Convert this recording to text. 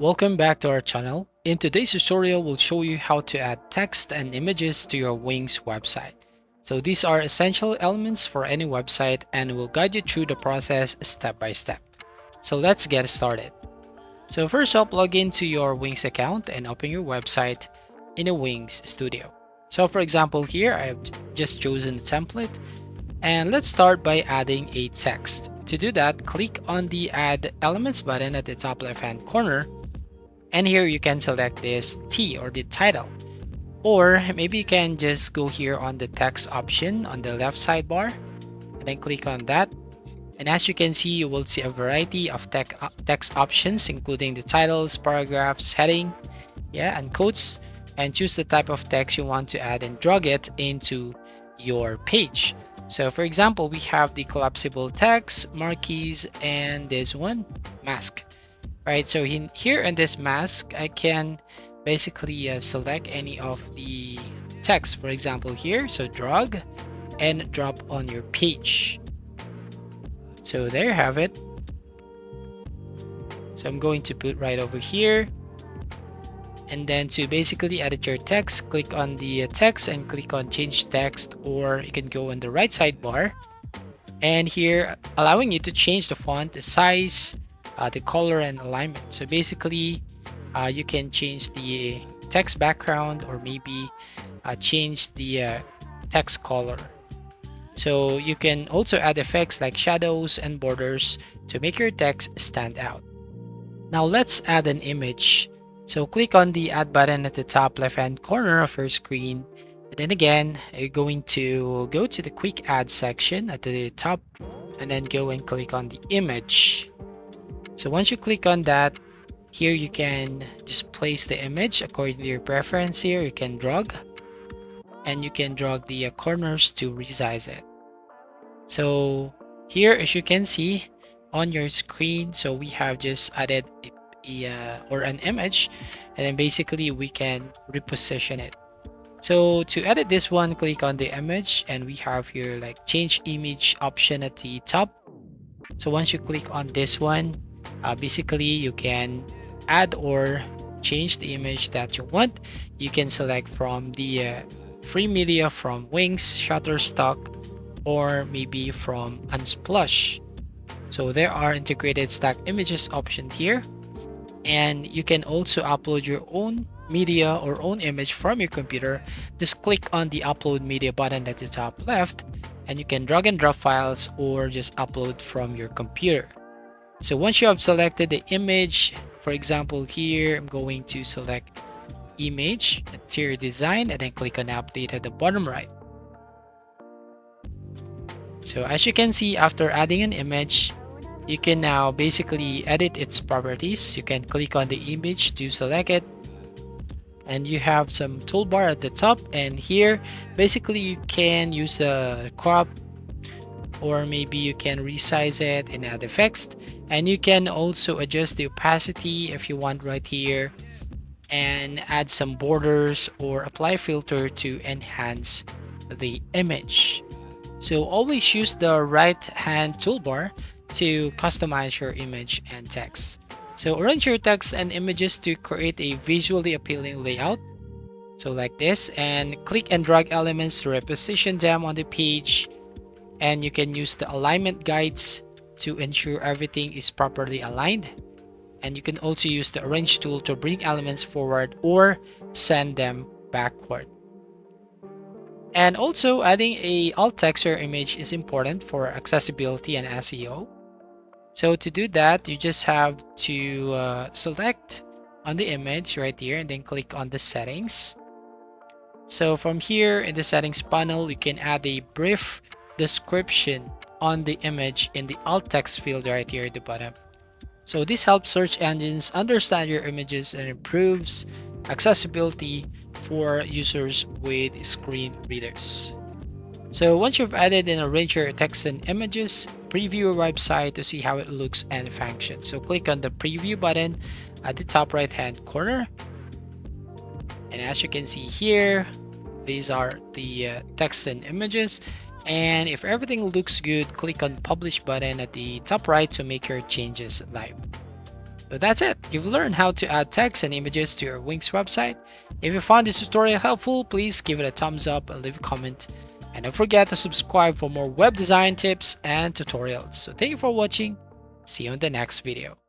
Welcome back to our channel. In today's tutorial, we'll show you how to add text and images to your Wings website. So these are essential elements for any website and will guide you through the process step by step. So let's get started. So first up, log into your Wings account and open your website in a Wings Studio. So for example here, I've just chosen the template and let's start by adding a text. To do that, click on the Add Elements button at the top left-hand corner. And here you can select this T or the title. Or maybe you can just go here on the text option on the left sidebar and then click on that. And as you can see, you will see a variety of text options, including the titles, paragraphs, heading, and quotes. And choose the type of text you want to add and drag it into your page. So for example, we have the collapsible text, marquees, and this one, mask. Right, so here in this mask, I can basically select any of the text, for example here, so drag and drop on your page. So there you have it. So I'm going to put right over here. And then to basically edit your text, click on the text and click on change text, or you can go on the right sidebar. And here, allowing you to change the font, the size, the color and alignment. So basically you can change the text background or maybe change the text color. So you can also add effects like shadows and borders to make your text stand out. Now let's add an image. So click on the add button at the top left hand corner of your screen. And then again, you're going to go to the quick add section at the top and then go and click on the image. So once you click on that, here you can just place the image according to your preference. Here you can drag and you can drag the corners to resize it. So here, as you can see on your screen, so we have just added an image, and then basically we can reposition it. So to edit this one, click on the image and we have here like change image option at the top. So once you click on this one, basically you can add or change the image that you want. You can select from the free media from Wings, Shutterstock, or maybe from Unsplash. So there are integrated stock images options here, and you can also upload your own media or own image from your computer. Just click on the upload media button at the top left and you can drag and drop files or just upload from your computer. So once you have selected the image, for example here, I'm going to select image, interior design, and then click on update at the bottom right. So as you can see, after adding an image, you can now basically edit its properties. You can click on the image to select it, and you have some toolbar at the top, and here basically you can use the crop, or maybe you can resize it and add effects, and you can also adjust the opacity if you want right here, and add some borders or apply filter to enhance the image. So always use the right hand toolbar to customize your image and text. So arrange your text and images to create a visually appealing layout. So like this, and click and drag elements to reposition them on the page. And you can use the alignment guides to ensure everything is properly aligned. And you can also use the arrange tool to bring elements forward or send them backward. And also adding a alt text or image is important for accessibility and SEO. So to do that, you just have to select on the image right here and then click on the settings. So from here in the settings panel, you can add a brief description on the image in the alt text field right here at the bottom. So this helps search engines understand your images and improves accessibility for users with screen readers. So once you've added and arranged your text and images, preview your website to see how it looks and functions. So click on the preview button at the top right hand corner. And as you can see here, these are the text and images. And if everything looks good, click on publish button at the top right to make your changes live. So that's it. You've learned how to add text and images to your Wix website. If you found this tutorial helpful, please give it a thumbs up and leave a comment. And don't forget to subscribe for more web design tips and tutorials. So thank you for watching. See you in the next video.